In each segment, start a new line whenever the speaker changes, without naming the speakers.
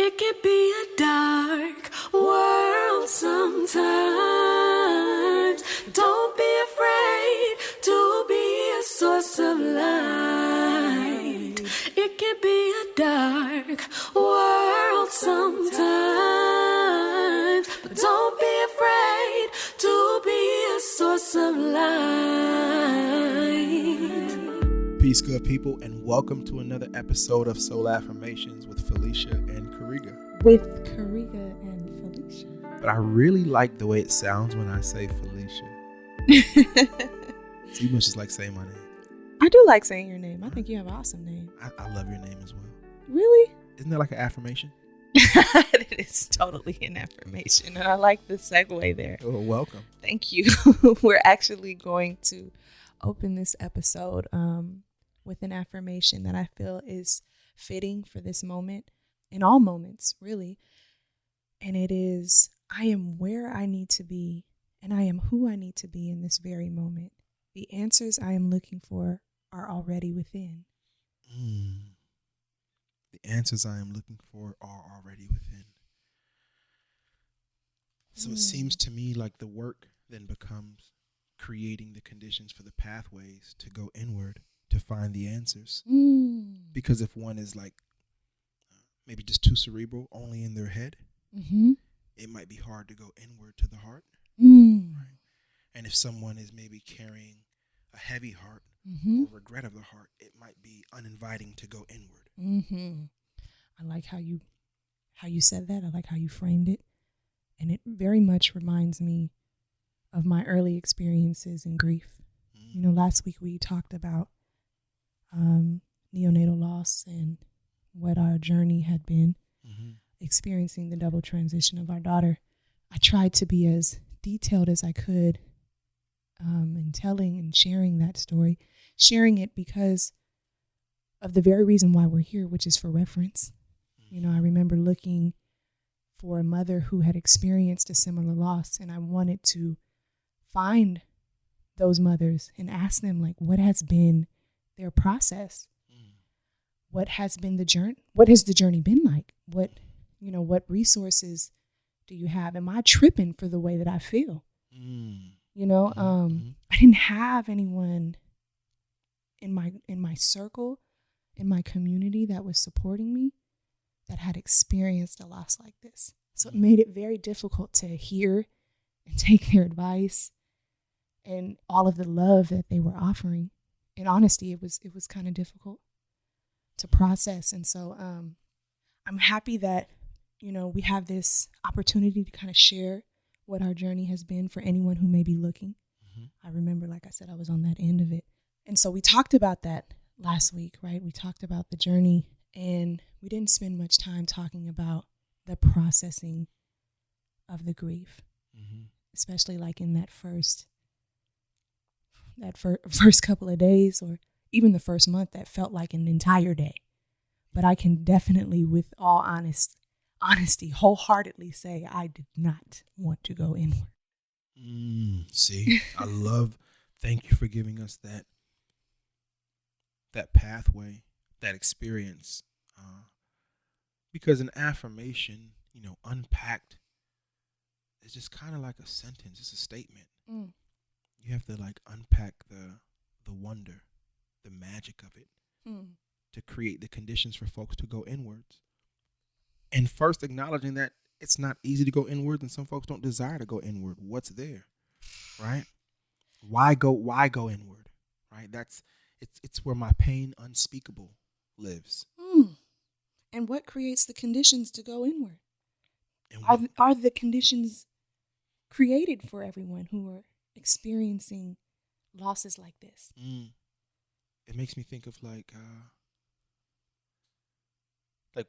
It can be a dark world sometimes. Don't be afraid to be a source of light. It can be a dark world sometimes. But don't be afraid to be a source of light.
Peace, good people, and welcome to another episode of Soul Affirmations with Felicia and Karega.
With Karega and Felicia.
But I really like the way it sounds when I say Felicia. So you must just like saying my name.
I do like saying your name. I think you have an awesome name.
I love your name as well.
Really?
Isn't that like an affirmation?
It is totally an affirmation. And I like the segue there.
Oh, welcome.
Thank you. We're actually going to open this episode with an affirmation that I feel is fitting for this moment, in all moments, really. And it is, I am where I need to be, and I am who I need to be in this very moment. The answers I am looking for are already within.
The answers I am looking for are already within. So it seems to me like the work then becomes creating the conditions for the pathways to go inward to find the answers. Because if one is like maybe just too cerebral, only in their head, it might be hard to go inward to the heart. Right? And if someone is maybe carrying a heavy heart or regret of the heart, it might be uninviting to go inward.
I like how you said that. I like how you framed it. And it very much reminds me of my early experiences in grief. You know, last week we talked about neonatal loss and what our journey had been, experiencing the double transition of our daughter. I tried to be as detailed as I could in telling and sharing that story, sharing it because of the very reason why we're here, which is for reference. You know, I remember looking for a mother who had experienced a similar loss, and I wanted to find those mothers and ask them, like, what has been their process? What has been the journey? What has the journey been like? What resources do you have? Am I tripping for the way that I feel? You know, I didn't have anyone in my circle, in my community that was supporting me that had experienced a loss like this. So it made it very difficult to hear and take their advice and all of the love that they were offering. In honesty, it was kind of difficult to process. And so I'm happy that, you know, we have this opportunity to kind of share what our journey has been for anyone who may be looking. I remember, like I said, I was on that end of it. And so we talked about that last week, right? We talked about the journey, and we didn't spend much time talking about the processing of the grief, especially like in that first couple of days, or even the first month that felt like an entire day. But I can definitely, with all honesty, wholeheartedly say I did not want to go inward.
See, thank you for giving us that pathway, that experience. Because an affirmation, you know, unpacked, is just kind of like a sentence. It's a statement. You have to like unpack the wonder, the magic of it, to create the conditions for folks to go inwards. And first acknowledging that it's not easy to go inward, and some folks don't desire to go inward. What's there, right? Why go inward, right? It's where my pain unspeakable lives.
And what creates the conditions to go inward? Are the conditions created for everyone who are experiencing losses like this?
It makes me think of like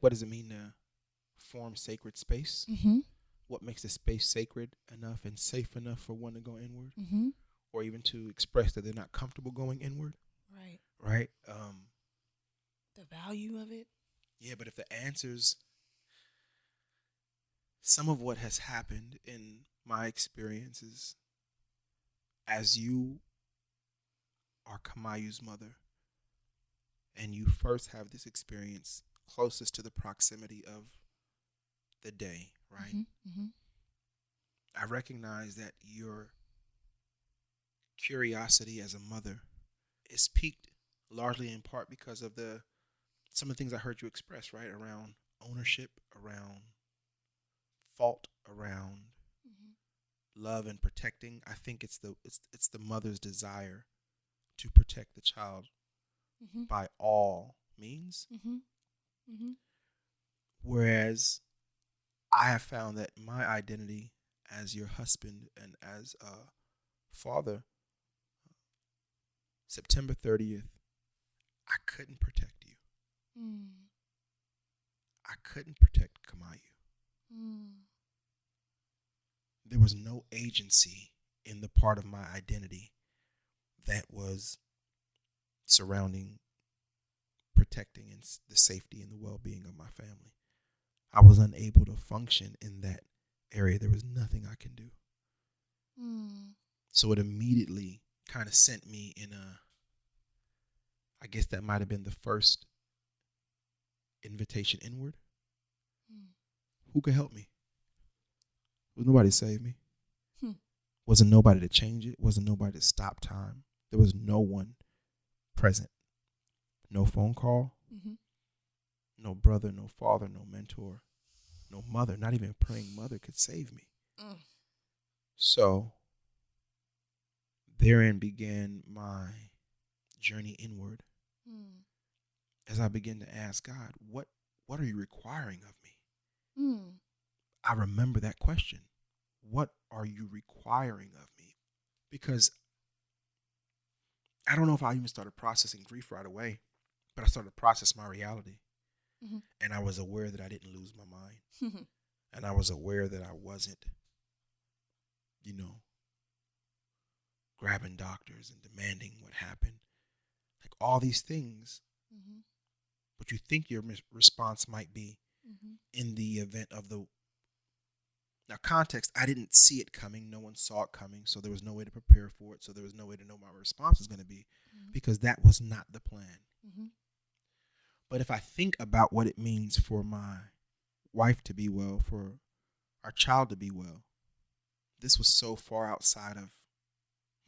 what does it mean to form sacred space? What makes the space sacred enough and safe enough for one to go inward, or even to express that they're not comfortable going inward? Right.
The value of it.
Yeah, but if the answers, some of what has happened in my experiences, as you are Kamaiu's mother, and you first have this experience closest to the proximity of the day, right?
Mm-hmm.
I recognize that your curiosity as a mother is piqued largely in part because of some of the things I heard you express, right? Around ownership, around fault, around love and protecting. I think it's the mother's desire to protect the child by all means. Whereas I have found that my identity as your husband and as a father, September 30th, I couldn't protect you. I couldn't protect Kamaiu. There was no agency in the part of my identity that was surrounding protecting and the safety and the well-being of my family. I was unable to function in that area. There was nothing I can do. So it immediately kind of sent me in I guess that might have been the first invitation inward. Who could help me? Was nobody to save me? Wasn't nobody to change it? Wasn't nobody to stop time? There was no one present. No phone call. No brother, no father, no mentor, no mother. Not even a praying mother could save me. So therein began my journey inward. As I began to ask God, what are you requiring of me? I remember that question. What are you requiring of me? Because I don't know if I even started processing grief right away, but I started to process my reality. And I was aware that I didn't lose my mind. And I was aware that I wasn't, grabbing doctors and demanding what happened. Like all these things. But you think your response might be in the event of now context, I didn't see it coming. No one saw it coming. So there was no way to prepare for it. So there was no way to know my response was going to be because that was not the plan. But if I think about what it means for my wife to be well, for our child to be well, this was so far outside of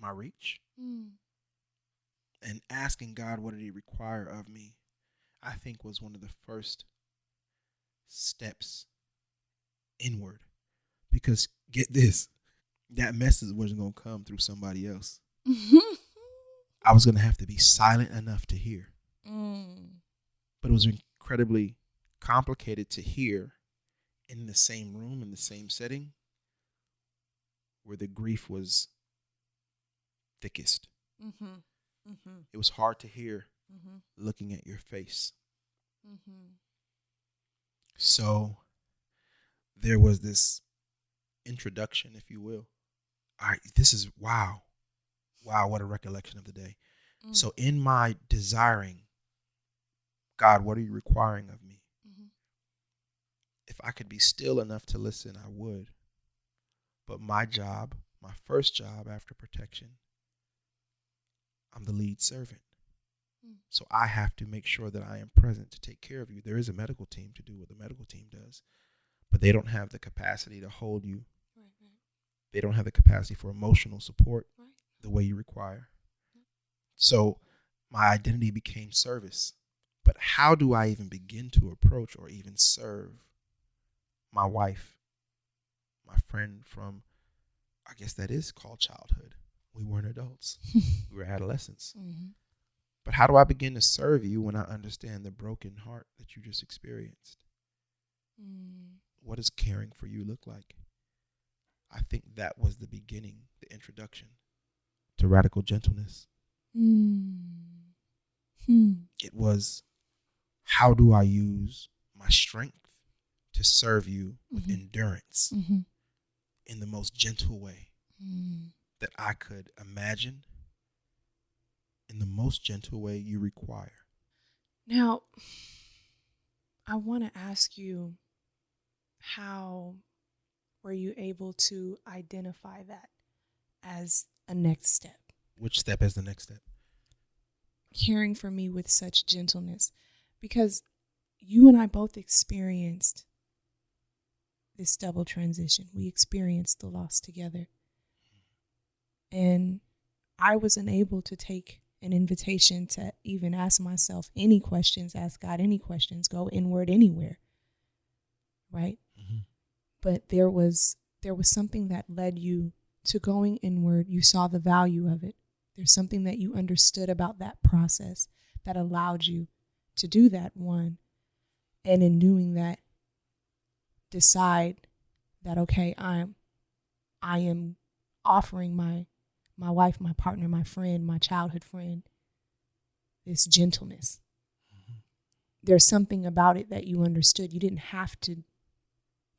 my reach. And asking God, what did he require of me, I think was one of the first steps inward. Because get this, that message wasn't going to come through somebody else. I was going to have to be silent enough to hear. But it was incredibly complicated to hear in the same room, in the same setting, where the grief was thickest. It was hard to hear looking at your face. So there was this introduction, if you will. All right, this is wow, what a recollection of the day. So in my desiring, God, what are you requiring of me? If I could be still enough to listen, I would. But my job, my first job after protection, I'm the lead servant. So I have to make sure that I am present to take care of you. There is a medical team to do what the medical team does, but they don't have the capacity to hold you. They don't have the capacity for emotional support the way you require. So my identity became service. But how do I even begin to approach or even serve my wife, my friend from, I guess that is called childhood. We weren't adults. We were adolescents. But how do I begin to serve you when I understand the broken heart that you just experienced? What does caring for you look like? I think that was the beginning, the introduction to radical gentleness. It was, how do I use my strength to serve you with endurance in the most gentle way that I could imagine, in the most gentle way you require?
Now, I want to ask you, how were you able to identify that as a next step?
Which step is the next step?
Caring for me with such gentleness. Because you and I both experienced this double transition. We experienced the loss together. And I was unable to take an invitation to even ask myself any questions, ask God any questions, go inward anywhere. Right? Mm-hmm. But there was something that led you to going inward. You saw the value of it. There's something that you understood about that process that allowed you to do that, one. And in doing that, decide that, okay, I am offering my wife, my partner, my friend, my childhood friend, this gentleness. Mm-hmm. There's something about it that you understood. You didn't have to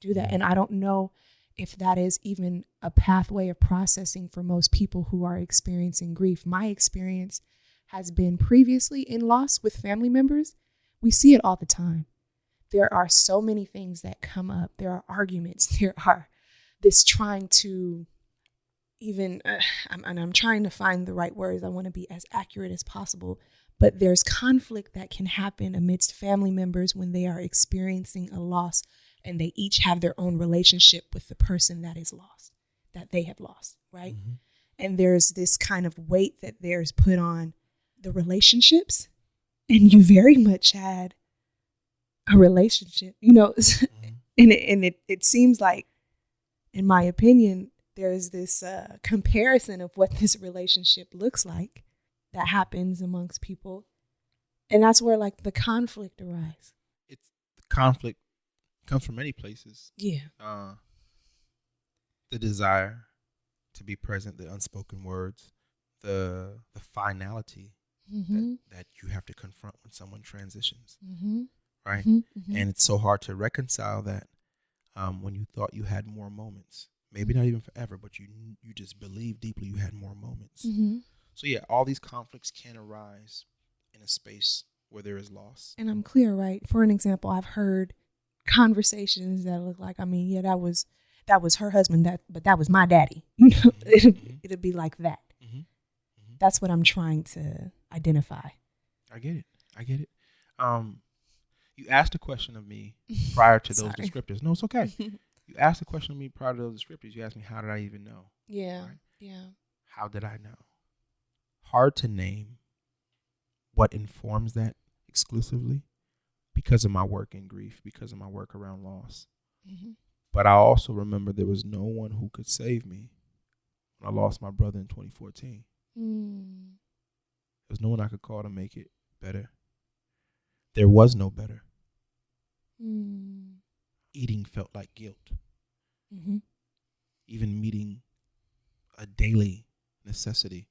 do that. And I don't know if that is even a pathway of processing for most people who are experiencing grief. My experience has been previously in loss with family members. We see it all the time. There are so many things that come up. There are arguments. There are this trying to even, I'm trying to find the right words. I want to be as accurate as possible. But there's conflict that can happen amidst family members when they are experiencing a loss, and they each have their own relationship with the person that is lost, that they have lost, right? Mm-hmm. And there's this kind of weight that there's put on the relationships, and you very much had a relationship, mm-hmm. and it seems like, in my opinion, there's this comparison of what this relationship looks like that happens amongst people, and that's where like the conflict arises.
It's the conflict comes from many places.
Yeah.
The desire to be present, the unspoken words, the finality mm-hmm. that you have to confront when someone transitions. Mm-hmm. Right? Mm-hmm. And it's so hard to reconcile that when you thought you had more moments. Maybe not even forever, but you just believe deeply you had more moments. Mm-hmm. So yeah, all these conflicts can arise in a space where there is loss.
And I'm clear, right? For an example, I've heard conversations that look like, that was her husband, but that was my daddy. Mm-hmm. It'll be like that. Mm-hmm. Mm-hmm. That's what I'm trying to identify.
I get it. You asked a question of me prior to those descriptors. No, it's okay. You asked a question of me prior to those descriptors. You asked me, how did I even know?
Yeah.
Right?
Yeah.
How did I know? Hard to name what informs that exclusively because of my work in grief, because of my work around loss. Mm-hmm. But I also remember there was no one who could save me when I lost my brother in 2014. Mm. There was no one I could call to make it better. There was no better. Mm. Eating felt like guilt. Mm-hmm. Even meeting a daily necessity,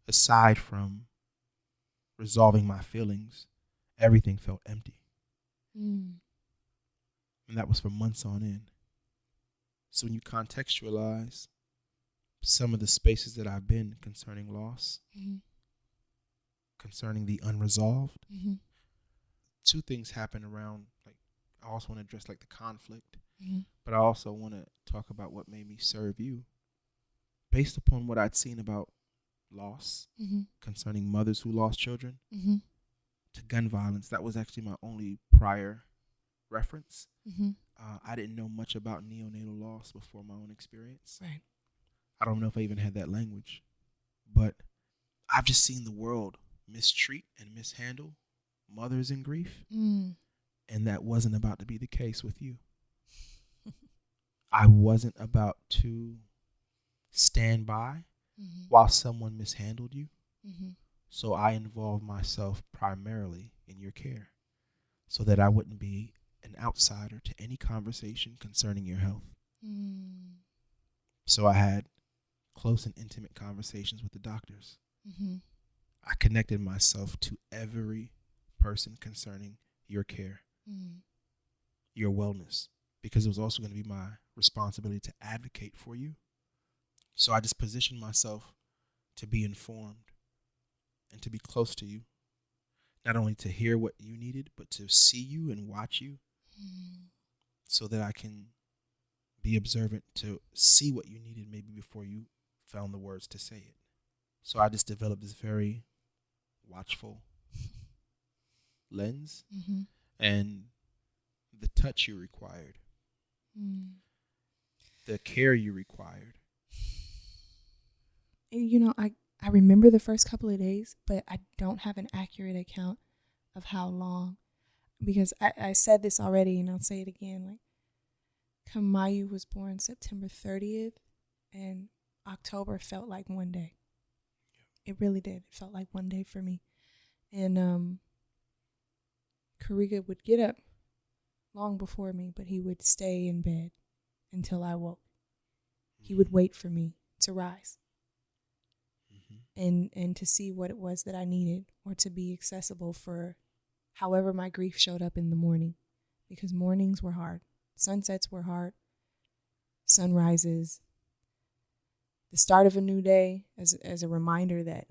aside from resolving my feelings, everything felt empty. Mm. And that was for months on end. So when you contextualize some of the spaces that I've been concerning loss, mm-hmm. concerning the unresolved, mm-hmm. two things happen around, like, I also want to address like the conflict, mm-hmm. but I also want to talk about what made me serve you based upon what I'd seen about loss, mm-hmm. concerning mothers who lost children, mm-hmm. to gun violence. That was actually my only prior reference. Mm-hmm. I didn't know much about neonatal loss before my own experience.
Right.
I don't know if I even had that language, but I've just seen the world mistreat and mishandle mothers in grief. Mm. And that wasn't about to be the case with you. I wasn't about to stand by mm-hmm. while someone mishandled you. Mm-hmm. So I involved myself primarily in your care so that I wouldn't be an outsider to any conversation concerning your health. Mm. So I had close and intimate conversations with the doctors. Mm-hmm. I connected myself to every person concerning your care, your wellness, because it was also going to be my responsibility to advocate for you. So I just positioned myself to be informed and to be close to you, not only to hear what you needed, but to see you and watch you so that I can be observant to see what you needed maybe before you found the words to say it. So I just developed this very watchful lens, mm-hmm. and the touch you required the care you required.
You know, I remember the first couple of days, but I don't have an accurate account of how long, because I said this already and I'll say it again. Like, Kamaiu was born September 30th, and October felt like one day. It really did. It felt like one day for me. And Karega would get up long before me, but he would stay in bed until I woke. He would wait for me to rise. And to see what it was that I needed, or to be accessible for however my grief showed up in the morning, because mornings were hard. Sunsets were hard. Sunrises. The start of a new day as a reminder that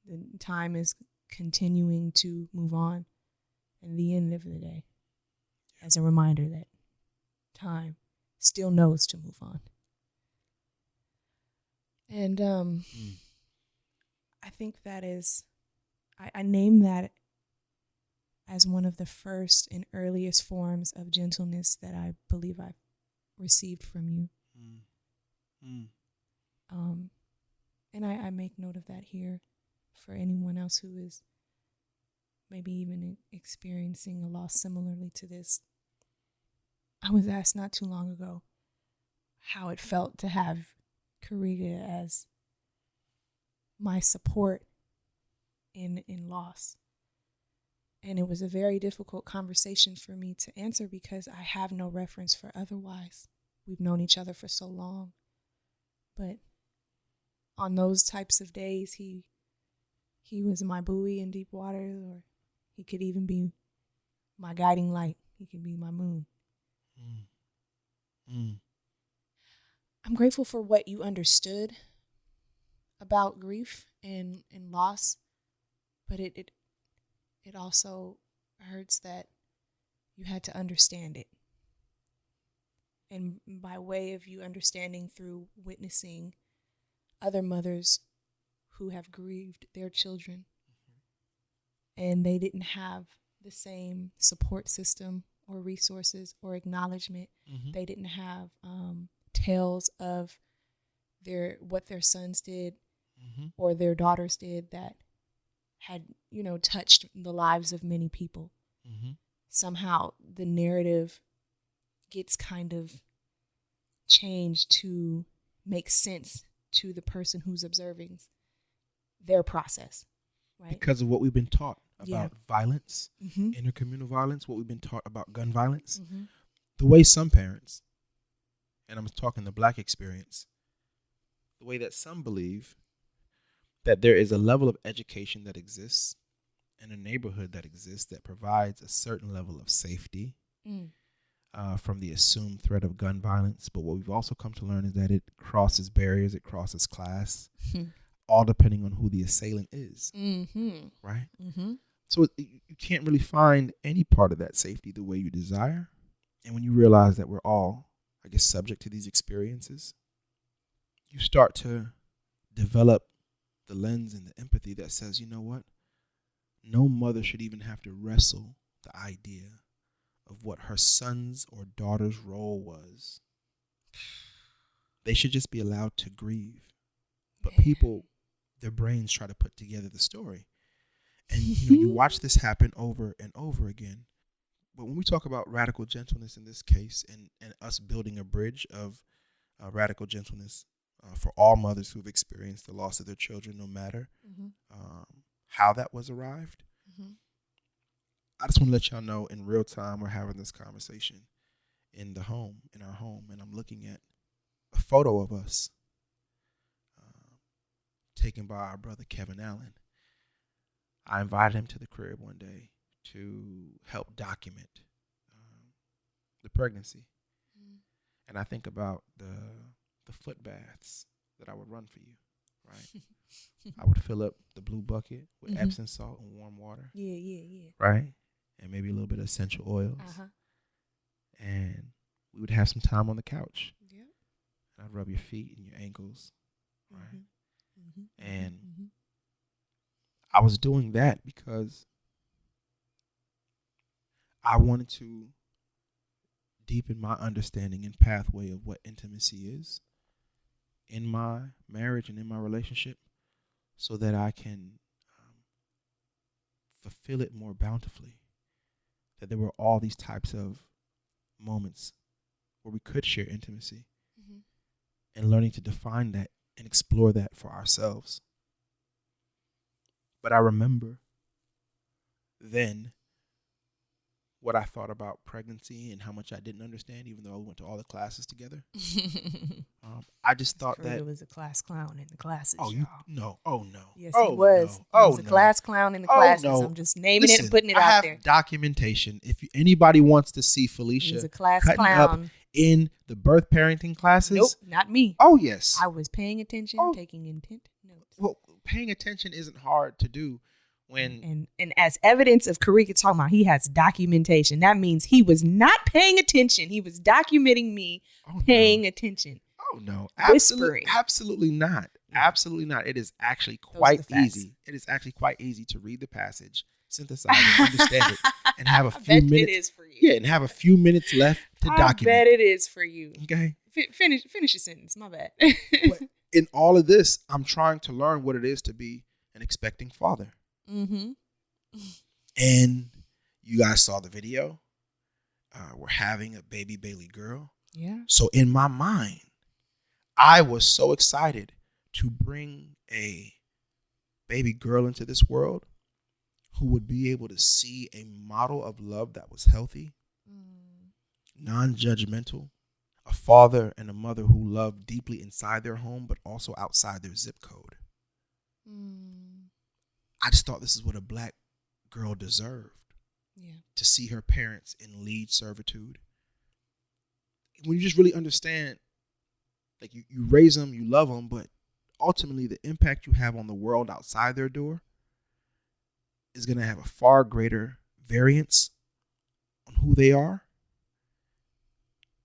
the time is continuing to move on, and the end of the day as a reminder that time still knows to move on. And I think that is, I name that as one of the first and earliest forms of gentleness that I believe I've received from you. And I make note of that here for anyone else who is maybe even experiencing a loss similarly to this. I was asked not too long ago how it felt to have Karega as my support in loss. And it was a very difficult conversation for me to answer, because I have no reference for otherwise. We've known each other for so long. But on those types of days, he was my buoy in deep water, or he could even be my guiding light. He could be my moon. I'm grateful for what you understood about grief and loss, but it also hurts that you had to understand it. And by way of you understanding through witnessing other mothers who have grieved their children, and they didn't have the same support system or resources or acknowledgement. They didn't have tales of what their sons did or their daughters did that had, touched the lives of many people. Somehow the narrative gets kind of changed to make sense to the person who's observing their process, right?
Because of what we've been taught about violence, intercommunal violence, what we've been taught about gun violence, the way some parents, and I'm talking the Black experience, the way that some believe that there is a level of education that exists in a neighborhood that exists that provides a certain level of safety from the assumed threat of gun violence. But what we've also come to learn is that it crosses barriers, it crosses class, all depending on who the assailant is, right? So you can't really find any part of that safety the way you desire. And when you realize that we're all, I guess, subject to these experiences, you start to develop the lens and the empathy that says, you know what? No mother should even have to wrestle the idea of what her son's or daughter's role was. They should just be allowed to grieve. But people, their brains try to put together the story. And you watch this happen over and over again. But when we talk about radical gentleness in this case, and us building a bridge of radical gentleness for all mothers who've experienced the loss of their children, no matter how that was arrived, I just want to let y'all know in real time we're having this conversation in our home, and I'm looking at a photo of us taken by our brother Kevin Allen. I invited him to the crib one day to help document the pregnancy. And I think about the foot baths that I would run for you, right? I would fill up the blue bucket with Epsom salt and warm water. Yeah. Right? And maybe a little bit of essential oils. And we would have some time on the couch. Yeah. And I'd rub your feet and your ankles, right? And I was doing that because I wanted to deepen my understanding and pathway of what intimacy is in my marriage and in my relationship, so that I can fulfill it more bountifully. That there were all these types of moments where we could share intimacy, and learning to define that and explore that for ourselves. But I remember then what I thought about pregnancy and how much I didn't understand, even though we went to all the classes together. I just thought
Karega
that
was a class clown in the classes.
Oh,
y'all.
no! Oh no!
Yes,
oh,
he was.
No. Oh
He was a
no!
class clown in the
Oh,
classes.
no.
I'm just naming it
Listen,
and putting it
I
out
have
there.
documentation. If anybody wants to see
He
Felicia
was a class
cutting up
clown.
in the birth parenting classes,
Nope, not me.
Oh yes.
I was paying attention, taking intent notes.
Well, paying attention isn't hard to do when
And as evidence of Karega talking about he has documentation, that means he was not paying attention. He was documenting me paying attention.
Oh no,
Whispering.
absolutely not. Absolutely not. It is actually quite easy. It is actually quite easy to read the passage, synthesize it, understand it, and have a few minutes.
It is for you.
Yeah, and have a few minutes left to document.
I bet it is for you.
Okay.
Finish your sentence. My bad.
But in all of this, I'm trying to learn what it is to be an expecting father.
Mm-hmm.
And you guys saw the video. We're having a baby Bailey girl.
Yeah.
So in my mind, I was so excited to bring a baby girl into this world who would be able to see a model of love that was healthy, non-judgmental, a father and a mother who loved deeply inside their home, but also outside their zip code. I just thought this is what a black girl deserved.
Yeah.
To see her parents in lead servitude. When you just really understand, like you raise them, you love them, but ultimately the impact you have on the world outside their door is going to have a far greater variance on who they are,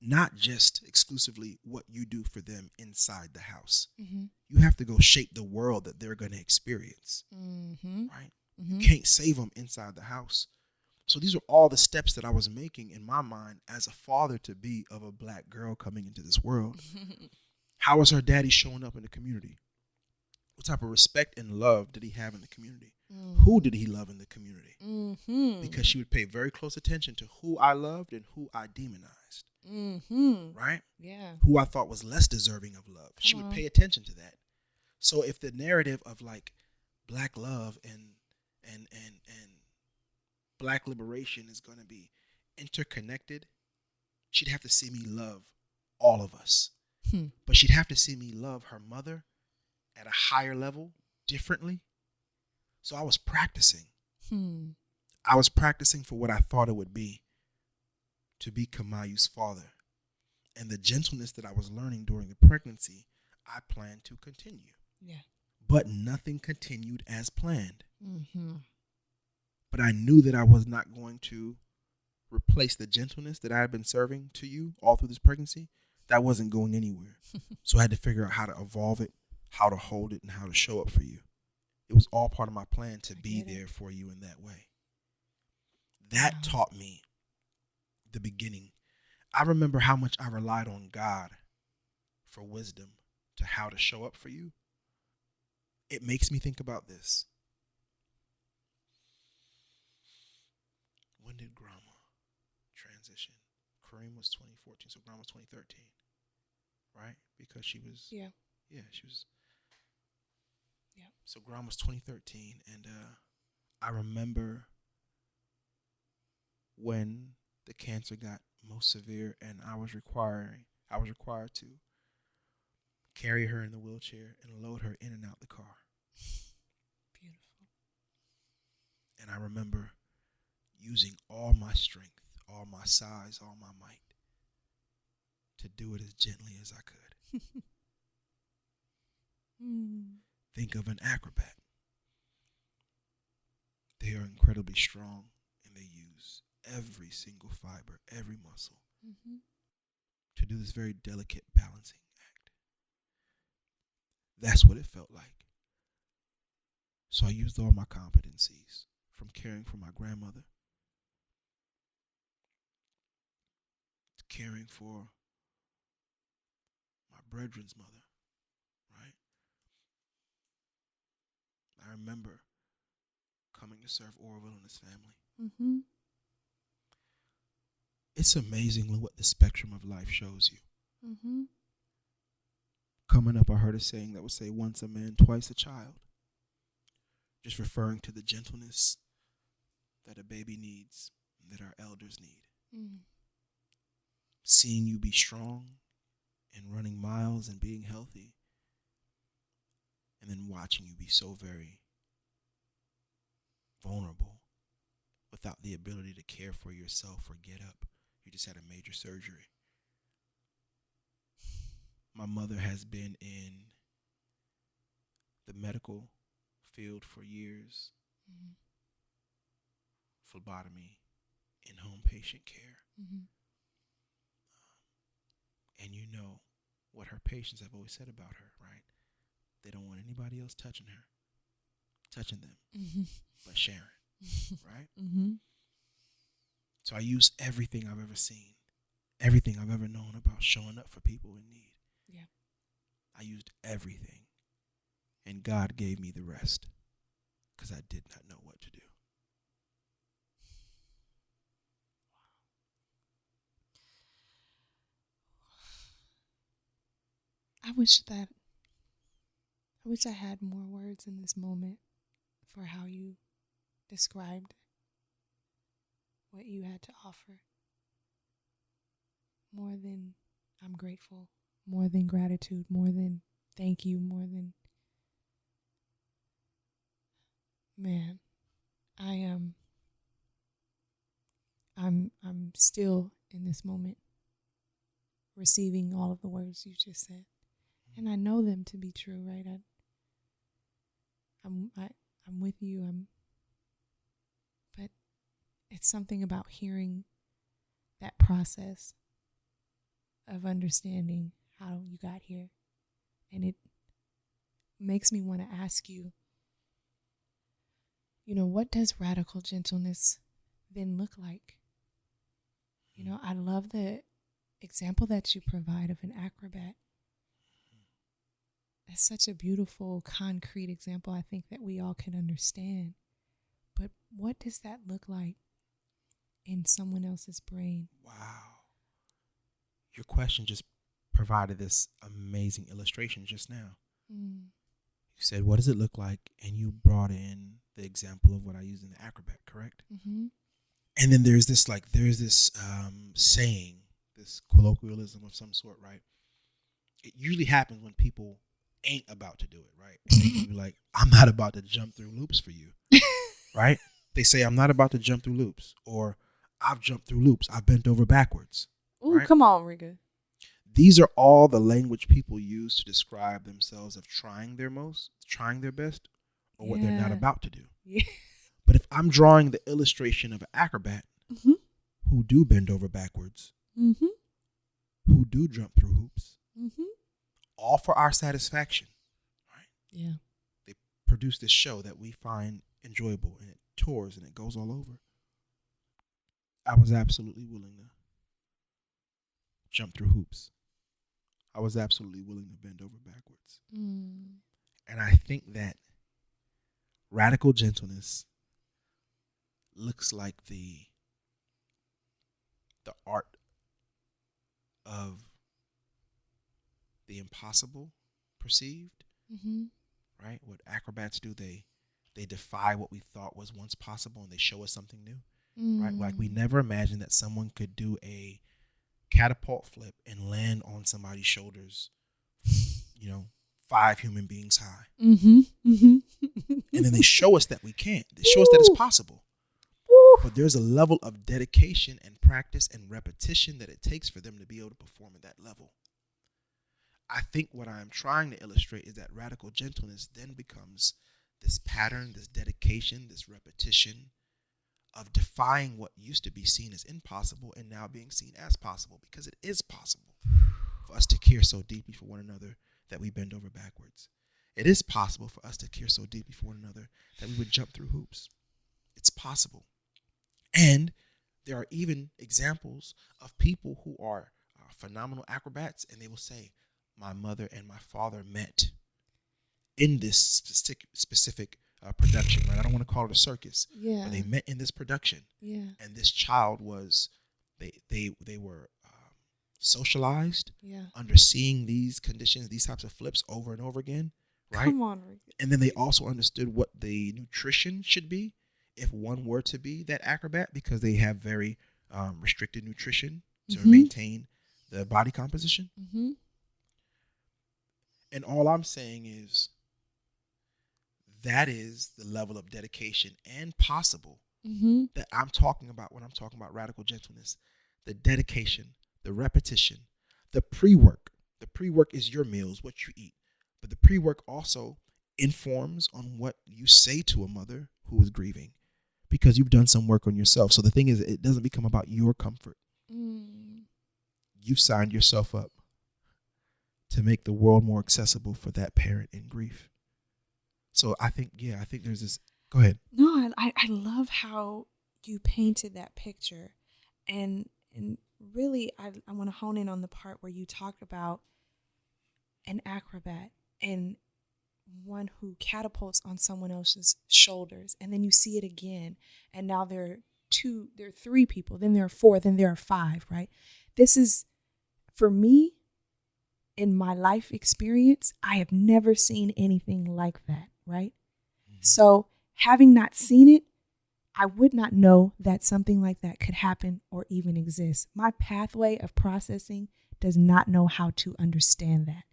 not just exclusively what you do for them inside the house. Mm-hmm. You have to go shape the world that they're going to experience, right? Mm-hmm. You can't save them inside the house. So these are all the steps that I was making in my mind as a father to be of a black girl coming into this world. How was her daddy showing up in the community? What type of respect and love did he have in the community? Who did he love in the community? Because she would pay very close attention to who I loved and who I demonized. Right? Yeah. Who I thought was less deserving of love. She would pay attention to that. So if the narrative of like black love and black liberation is going to be interconnected, she'd have to see me love all of us. But she'd have to see me love her mother at a higher level differently. So I was practicing. I was practicing for what I thought it would be to be Kamaiu's father. And the gentleness that I was learning during the pregnancy, I planned to continue. Yeah. But nothing continued as planned. But I knew that I was not going to replace the gentleness that I had been serving to you all through this pregnancy. That wasn't going anywhere. So I had to figure out how to evolve it, how to hold it, and how to show up for you. It was all part of my plan to be there for you in that way. That taught me the beginning. I remember how much I relied on God for wisdom to how to show up for you. It makes me think about this. When did Grandma transition? Kareem was 2014, so Grandma was 2013, right? Because she was, she was. So Grandma was 2013, and I remember when the cancer got most severe, and I was required to carry her in the wheelchair and load her in and out the car. Beautiful. And I remember using all my strength, all my size, all my might to do it as gently as I could. Think of an acrobat. They are incredibly strong, and they use every single fiber, every muscle to do this very delicate balancing act. That's what it felt like. So I used all my competencies, from caring for my grandmother caring for my brethren's mother, right? I remember coming to serve Orville and his family.
Mm-hmm.
It's amazing what the spectrum of life shows you.
Mm-hmm.
Coming up, I heard a saying that would say, once a man, twice a child. Just referring to the gentleness that a baby needs, that our elders need.
Mm.
Seeing you be strong and running miles and being healthy, and then watching you be so very vulnerable without the ability to care for yourself or get up. You just had a major surgery. My mother has been in the medical field for years.
Mm-hmm.
Phlebotomy, in-home patient care.
Mm-hmm.
And you know what her patients have always said about her, right? They don't want anybody else touching them,
Mm-hmm.
but Sharon, right?
Mm-hmm.
So I use everything I've ever seen, everything I've ever known about showing up for people in need.
Yeah. I
used everything, and God gave me the rest because I did not know what to do.
I wish I had more words in this moment for how you described what you had to offer. More than I'm grateful, more than gratitude, more than thank you, more than, man, I'm still in this moment receiving all of the words you just said. And I know them to be true, right? I'm with you. But it's something about hearing that process of understanding how you got here, and it makes me want to ask you, what does radical gentleness then look like? I love the example that you provide of an acrobat. That's such a beautiful, concrete example, I think, that we all can understand. But what does that look like in someone else's brain?
Wow. Your question just provided this amazing illustration just now.
Mm.
You said, what does it look like? And you brought in the example of what I used in the acrobat, correct?
Mm-hmm.
And then there's this saying, this colloquialism of some sort, right? It usually happens when people ain't about to do it, right? And you're like, I'm not about to jump through loops for you, right? They say, I'm not about to jump through loops, or I've jumped through loops. I've bent over backwards.
Ooh,
right?
Come on, Riga.
These are all the language people use to describe themselves of trying their most, trying their best, or what they're not about to do.
Yeah.
But if I'm drawing the illustration of an acrobat
Mm-hmm.
who do bend over backwards,
Mm-hmm.
who do jump through hoops,
Mm-hmm.
all for our satisfaction, right?
Yeah.
They produce this show that we find enjoyable, and it tours and it goes all over. I was absolutely willing to jump through hoops. I was absolutely willing to bend over backwards.
Mm.
And I think that radical gentleness looks like the art of the impossible perceived,
Mm-hmm.
right? What acrobats do, they defy what we thought was once possible, and they show us something new, right? Like, we never imagined that someone could do a catapult flip and land on somebody's shoulders, 5 human beings high.
Mm-hmm. Mm-hmm.
And then they show us that we can't. They show us that it's possible. But there's a level of dedication and practice and repetition that it takes for them to be able to perform at that level. I think what I'm trying to illustrate is that radical gentleness then becomes this pattern, this dedication, this repetition of defying what used to be seen as impossible and now being seen as possible, because it is possible for us to care so deeply for one another that we bend over backwards. It is possible for us to care so deeply for one another that we would jump through hoops. It's possible. And there are even examples of people who are phenomenal acrobats, and they will say, my mother and my father met in this specific production, right? I don't want to call it a circus, but they met in this production.
Yeah.
And this child was, they were socialized under seeing these conditions, these types of flips over and over again, right?
Come on, Rick.
And then they also understood what the nutrition should be if one were to be that acrobat, because they have very restricted nutrition to maintain the body composition.
Mm-hmm.
And all I'm saying is that is the level of dedication and possible that I'm talking about when I'm talking about radical gentleness. The dedication, the repetition, the pre-work. The pre-work is your meals, what you eat. But the pre-work also informs on what you say to a mother who is grieving, because you've done some work on yourself. So the thing is, it doesn't become about your comfort. You've signed yourself up to make the world more accessible for that parent in grief. So I think there's this. Go ahead.
No, I love how you painted that picture, and really I want to hone in on the part where you talked about an acrobat and one who catapults on someone else's shoulders, and then you see it again, and now there are 3 people, then there are 4, then there are 5, right? This is, for me, in my life experience, I have never seen anything like that, right? So having not seen it, I would not know that something like that could happen or even exist. My pathway of processing does not know how to understand that,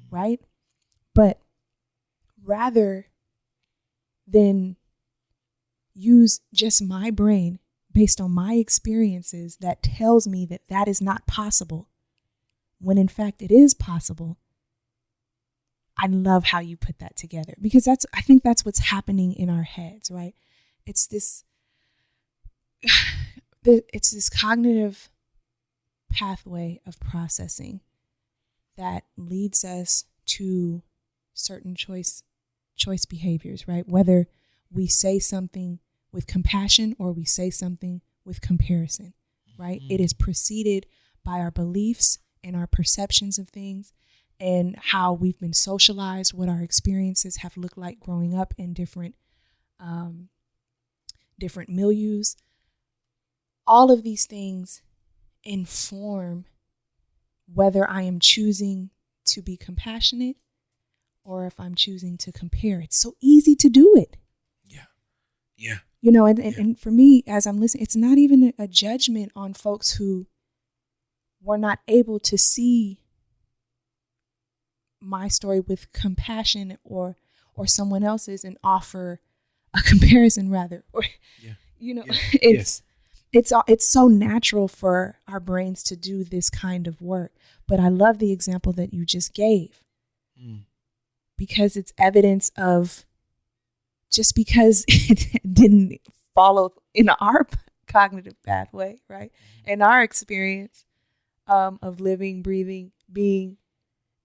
right? But rather than use just my brain based on my experiences that tells me that that is not possible, when in fact it is possible, I love how you put that together, because I think that's what's happening in our heads, right? It's this cognitive pathway of processing that leads us to certain choice behaviors, right? Whether we say something with compassion or we say something with comparison, right? It is preceded by our beliefs and our perceptions of things, and how we've been socialized, what our experiences have looked like growing up in different milieus. All of these things inform whether I am choosing to be compassionate or if I'm choosing to compare. It's so easy to do it.
Yeah.
You know, and for me, as I'm listening, it's not even a judgment on folks who were not able to see my story with compassion or someone else's and offer a comparison rather, or it's so natural for our brains to do this kind of work. But I love the example that you just gave, because it's evidence of, just because it didn't follow in our cognitive pathway, right? In our experience of living, breathing, being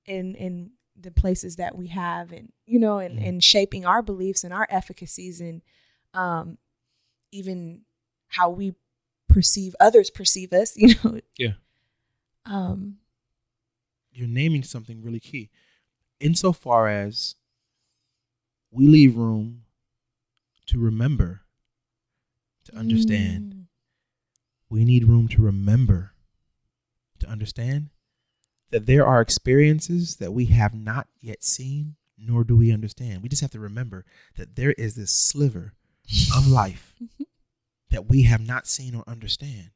in the places that we have, and and shaping our beliefs and our efficacies, and even how we others perceive us,
You're naming something really key, insofar as we leave room to remember, to understand. We need room to remember, to understand that there are experiences that we have not yet seen, nor do we understand. We just have to remember that there is this sliver of life that we have not seen or understand.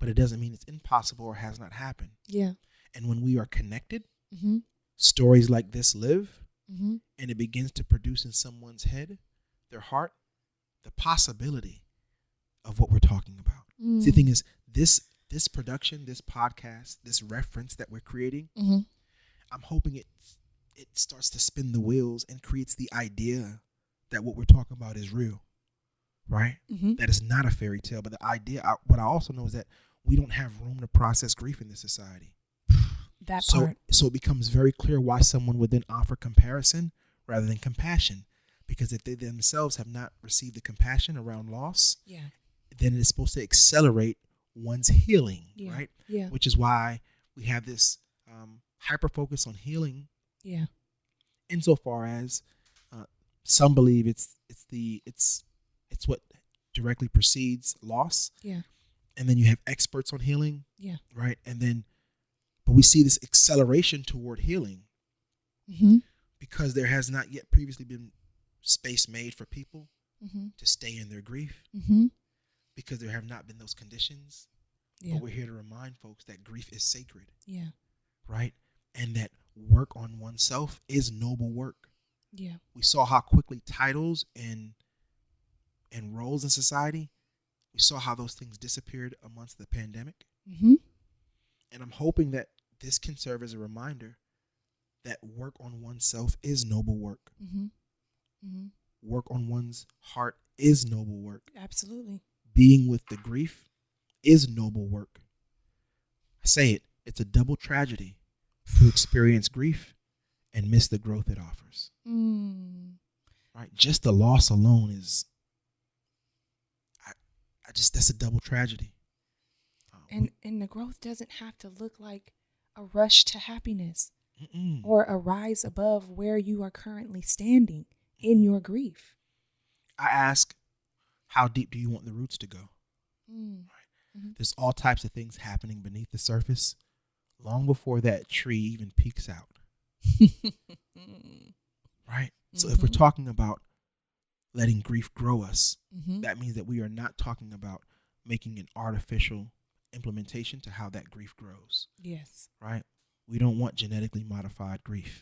But it doesn't mean it's impossible or has not happened.
Yeah.
And when we are connected, stories like this live, and it begins to produce in someone's head, their heart, the possibility of what we're talking about. See, the thing is, this production, this podcast, this reference that we're creating, I'm hoping it starts to spin the wheels and creates the idea that what we're talking about is real, right? That it's not a fairy tale. But the idea, what I also know is that we don't have room to process grief in this society. So it becomes very clear why someone would then offer comparison rather than compassion. Because if they themselves have not received the compassion around loss, then it's supposed to accelerate one's healing, right?
Yeah.
Which is why we have this hyper focus on healing.
Yeah.
Insofar as some believe it's what directly precedes loss.
Yeah.
And then you have experts on healing.
Yeah.
Right. But we see this acceleration toward healing because there has not yet previously been space made for people to stay in their grief because there have not been those conditions.
Yeah.
But we're here to remind folks that grief is sacred.
Yeah.
Right. And that work on oneself is noble work.
Yeah.
We saw how quickly titles and roles in society, we saw how those things disappeared amongst the pandemic. And I'm hoping that this can serve as a reminder that work on oneself is noble work. Work on one's heart is noble work.
Absolutely.
Being with the grief is noble work. I say it, it's a double tragedy to experience grief and miss the growth it offers. Right? Just the loss alone is, that's a double tragedy.
And the growth doesn't have to look like a rush to happiness or a rise above where you are currently standing in your grief.
I ask, how deep do you want the roots to go? Right? There's all types of things happening beneath the surface long before that tree even peeks out. Right? So if we're talking about letting grief grow us, that means that we are not talking about making an artificial implementation to how that grief grows.
Yes.
Right? We don't want genetically modified grief.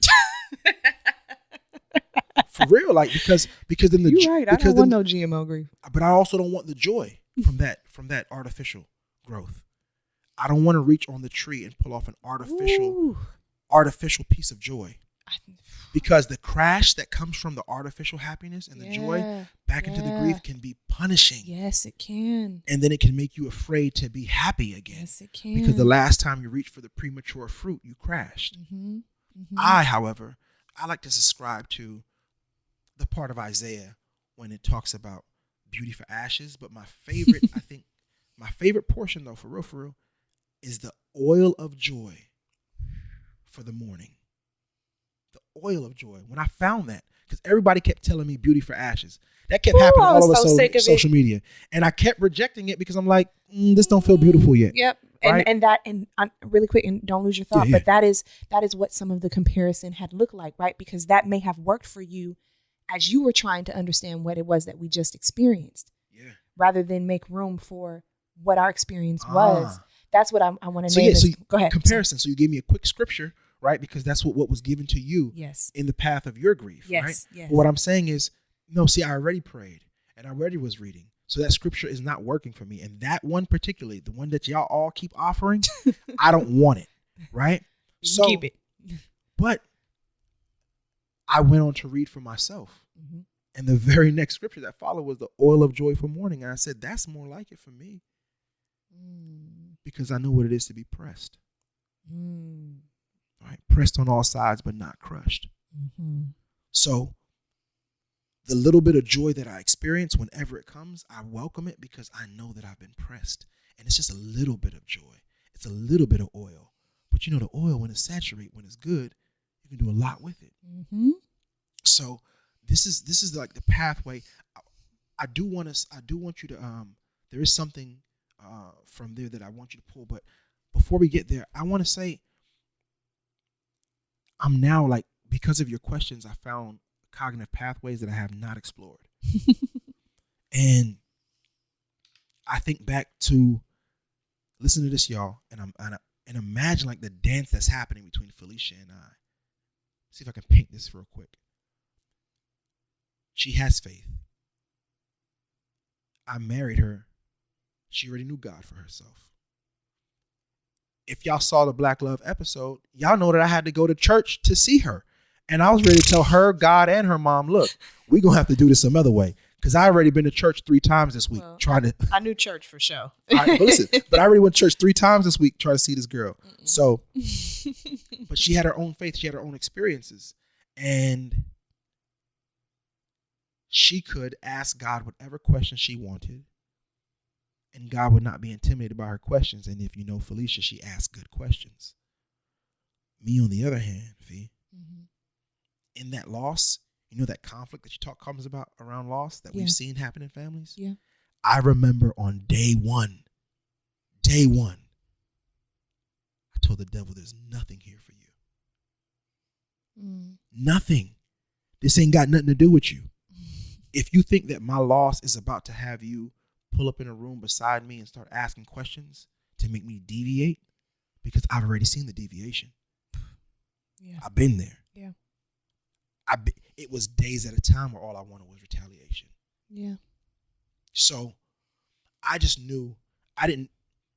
For real, like because then the
you're right. I don't want no GMO grief.
But I also don't want the joy from that artificial growth. I don't want to reach on the tree and pull off an artificial piece of joy. Because the crash that comes from the artificial happiness and the joy back into the grief can be punishing.
Yes, it can.
And then it can make you afraid to be happy again.
Yes, it can.
Because the last time you reached for the premature fruit, you crashed. However, I like to subscribe to the part of Isaiah when it talks about beauty for ashes. But my favorite, I think, my favorite portion though, for real, is the oil of joy for the morning. The oil of joy. When I found that, because everybody kept telling me beauty for ashes. That kept happening all over social media. And I kept rejecting it because I'm like, this don't feel beautiful yet.
Yep.
Right?
And really quick, and don't lose your thought, but that is what some of the comparison had looked like, right? Because that may have worked for you as you were trying to understand what it was that we just experienced. Yeah. Rather than make room for what our experience was. That's what I want to name. Go ahead.
Comparison. So you gave me a quick scripture, right? Because that's what was given to you in the path of your grief, right? Yes. But what I'm saying is, no, see, I already prayed and I already was reading. So that scripture is not working for me. And that one particularly, the one that y'all all keep offering, I don't want it, right? So
keep it.
But I went on to read for myself. And the very next scripture that followed was the oil of joy for mourning. And I said, that's more like it for me. Because I know what it is to be pressed. Right? Pressed on all sides, but not crushed. So the little bit of joy that I experience whenever it comes, I welcome it because I know that I've been pressed. And it's just a little bit of joy. It's a little bit of oil. But you know, the oil, when it's saturated, when it's good, you can do a lot with it. So this is like the pathway. I do want you to, there is something from there that I want you to pull. But before we get there, I want to say, I'm now like, because of your questions, I found cognitive pathways that I have not explored. And I think back to, listen to this, y'all, and imagine like the dance that's happening between Felicia and I. See if I can paint this real quick. She has faith. I married her. She already knew God for herself. If y'all saw the Black Love episode, y'all know that I had to go to church to see her. And I was ready to tell her, God, and her mom, look, we're going to have to do this some other way. Because I already been to church 3 times this week.
I knew church for sure.
But I already went to church 3 times this week trying to see this girl. So, but she had her own faith. She had her own experiences. And she could ask God whatever question she wanted. And God would not be intimidated by her questions. And if you know Felicia, she asks good questions. Me, on the other hand, in that loss, you know, that conflict that you talk comes about around loss that we've seen happen in families?
Yeah.
I remember on day one, I told the devil, there's nothing here for you. Nothing. This ain't got nothing to do with you. If you think that my loss is about to have you pull up in a room beside me and start asking questions to make me deviate, because I've already seen the deviation. Yeah. I've been there.
Yeah.
It was days at a time where all I wanted was retaliation.
Yeah.
So I just knew I didn't,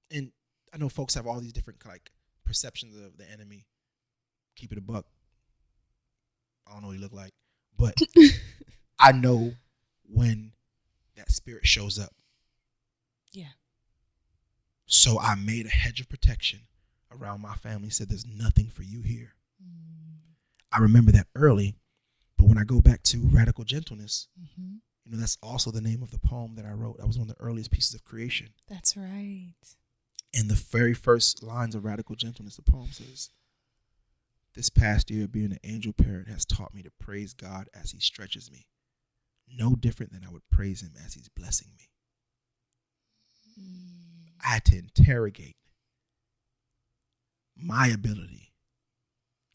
and I know folks have all these different like perceptions of the enemy. Keep it a buck. I don't know what he looked like, but I know when that spirit shows up.
Yeah.
So I made a hedge of protection around my family, said there's nothing for you here. I remember that early, but when I go back to Radical Gentleness, you know, that's also the name of the poem that I wrote. That was one of the earliest pieces of creation.
That's right.
And the very first lines of Radical Gentleness, the poem says, this past year, being an angel parent has taught me to praise God as he stretches me. No different than I would praise him as he's blessing me. I had to interrogate my ability.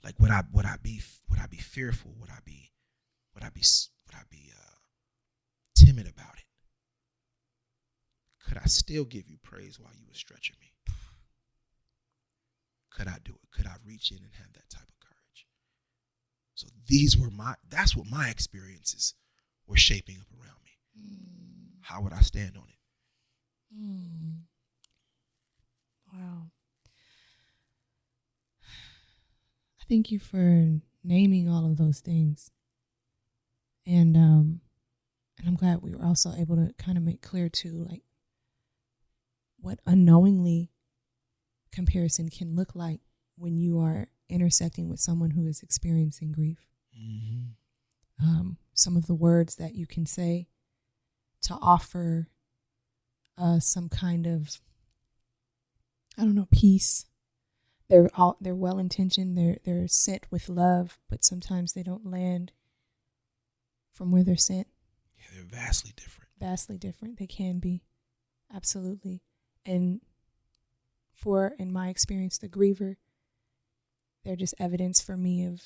Like, would I be fearful? Would I be timid about it? Could I still give you praise while you were stretching me? Could I do it? Could I reach in and have that type of courage? So that's what my experiences were shaping up around me. How would I stand on it?
Wow. Thank you for naming all of those things. And I'm glad we were also able to kind of make clear too, like, what unknowingly comparison can look like when you are intersecting with someone who is experiencing grief. Some of the words that you can say to offer some kind of, I don't know, peace. They're well intentioned. They're sent with love, but sometimes they don't land from where they're sent.
Yeah, they're vastly different.
Vastly different. They can be, absolutely. And in my experience, the griever, they're just evidence for me of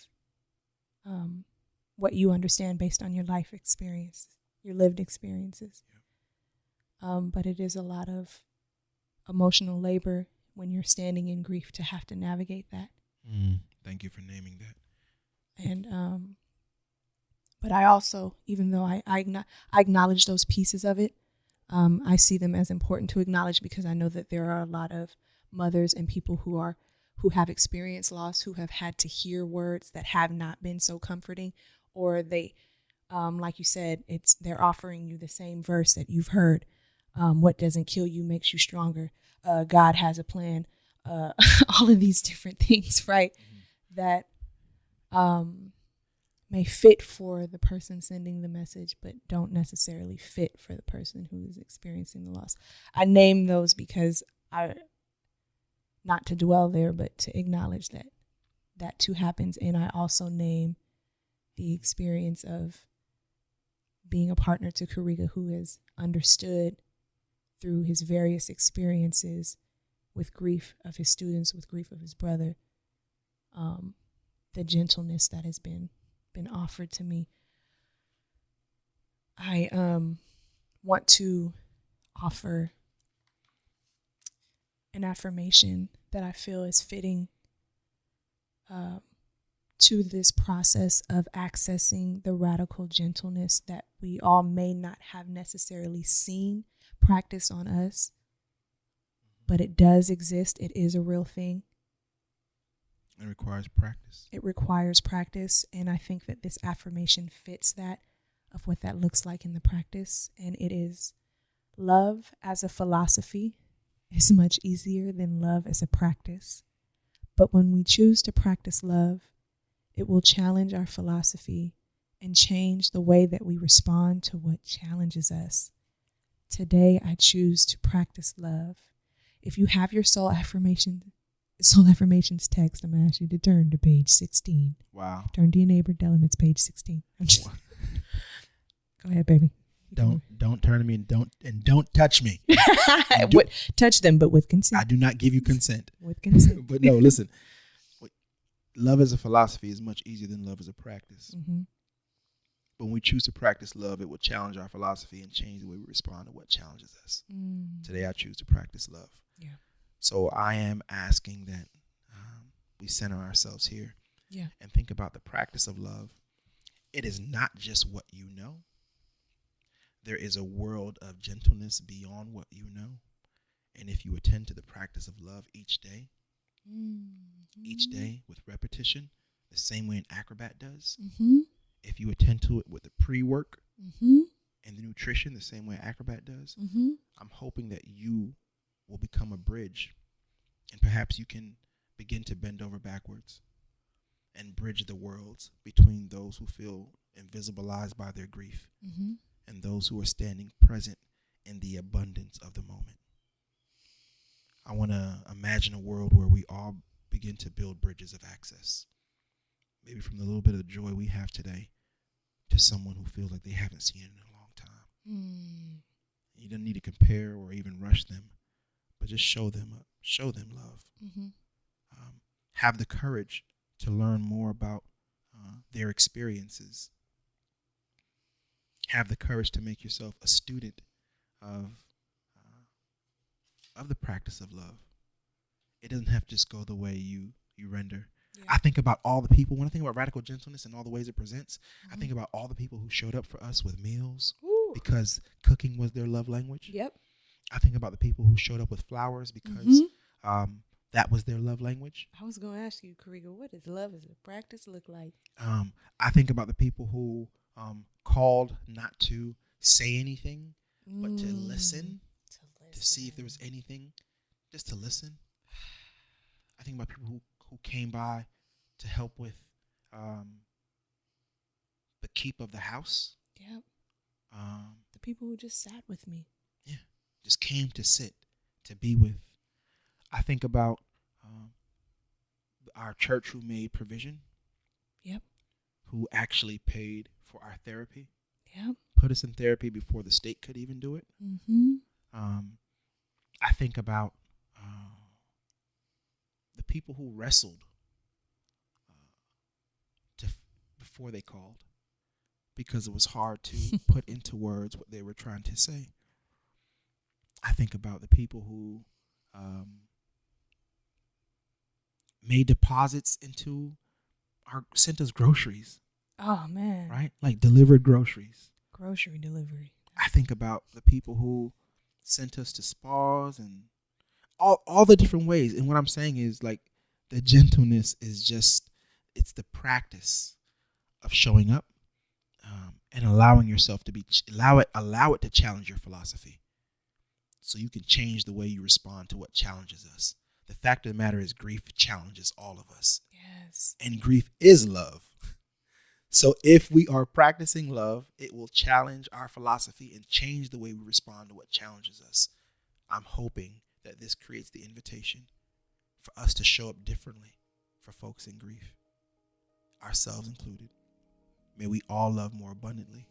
what you understand based on your life experience, your lived experiences. Yeah. But it is a lot of emotional labor when you're standing in grief to have to navigate that.
Thank you for naming that.
And but I also, even though I acknowledge those pieces of it, I see them as important to acknowledge, because I know that there are a lot of mothers and people who have experienced loss, who have had to hear words that have not been so comforting, or they, like you said, they're offering you the same verse that you've heard. What doesn't kill you makes you stronger. God has a plan. All of these different things, right? That may fit for the person sending the message, but don't necessarily fit for the person who is experiencing the loss. I name those because not to dwell there, but to acknowledge that too happens. And I also name the experience of being a partner to Karega, who has understood through his various experiences with grief of his students, with grief of his brother, the gentleness that has been offered to me. I want to offer an affirmation that I feel is fitting to this process of accessing the radical gentleness that we all may not have necessarily seen practiced on us, but it does exist. It is a real thing.
It requires practice.
It requires practice, and I think that this affirmation fits that, of what that looks like in the practice. And it is: love as a philosophy is much easier than love as a practice. But when we choose to practice love, it will challenge our philosophy and change the way that we respond to what challenges us. Today, I choose to practice love. If you have your soul affirmations text, I'm going to ask you to turn to page 16.
Wow.
Turn to your neighbor, tell him it's page 16. Go ahead, baby.
Don't turn to me and don't touch me.
Touch them, but with consent.
I do not give you consent.
With consent.
But no, listen. Love as a philosophy is much easier than love as a practice.
Mm-hmm.
When we choose to practice love, it will challenge our philosophy and change the way we respond to what challenges us. Today, I choose to practice love.
Yeah.
So I am asking that we center ourselves here and think about the practice of love. It is not just what you know. There is a world of gentleness beyond what you know. And if you attend to the practice of love each day with repetition, the same way an acrobat does, if you attend to it with the pre-work and the nutrition, the same way an acrobat does, I'm hoping that you will become a bridge, and perhaps you can begin to bend over backwards and bridge the worlds between those who feel invisibilized by their grief and those who are standing present in the abundance of the moment. I want to imagine a world where we all begin to build bridges of access, maybe from the little bit of the joy we have today to someone who feels like they haven't seen it in a long time. You don't need to compare or even rush them, but just show them love. Have the courage to learn more about their experiences. Have the courage to make yourself a student of the practice of love. It doesn't have to just go the way you render. Yeah. I think about all the people, when I think about radical gentleness and all the ways it presents, I think about all the people who showed up for us with meals because cooking was their love language.
Yep.
I think about the people who showed up with flowers because that was their love language.
I was going to ask you, Karega, what does love as a practice look like?
I think about the people who called not to say anything, but to listen, to see if there was anything, just to listen. I think about people who came by to help with the keep of the house. Yep.
The people who just sat with me.
Yeah, just came to sit, to be with. I think about our church who made provision. Yep. Who actually paid for our therapy. Yep. Put us in therapy before the state could even do it. I think about the people who wrestled before they called, because it was hard to put into words what they were trying to say. I think about the people who made deposits sent us groceries.
Oh, man.
Right? Like delivered groceries.
Grocery delivery.
I think about the people who sent us to spas and all the different ways. And what I'm saying is, like, the gentleness is just, it's the practice of showing up and allowing yourself to allow it to challenge your philosophy, so you can change the way you respond to what challenges us. The fact of the matter is, grief challenges all of us. Yes. And grief is love. So if we are practicing love, it will challenge our philosophy and change the way we respond to what challenges us. I'm hoping that this creates the invitation for us to show up differently for folks in grief, ourselves included. May we all love more abundantly.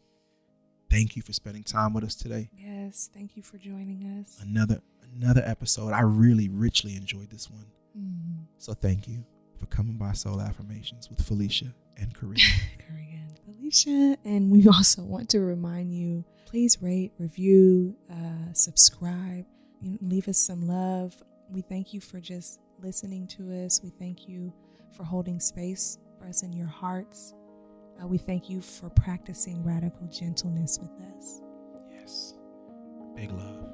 Thank you for spending time with us today.
Yes, thank you for joining us.
Another episode. I really richly enjoyed this one. So thank you for coming by Soul Affirmations with Felicia and Karega.
Karega and Felicia. And we also want to remind you, please rate, review, subscribe, leave us some love. We thank you for just listening to us. We thank you for holding space for us in your hearts. We thank you for practicing radical gentleness with us.
Yes. Big love.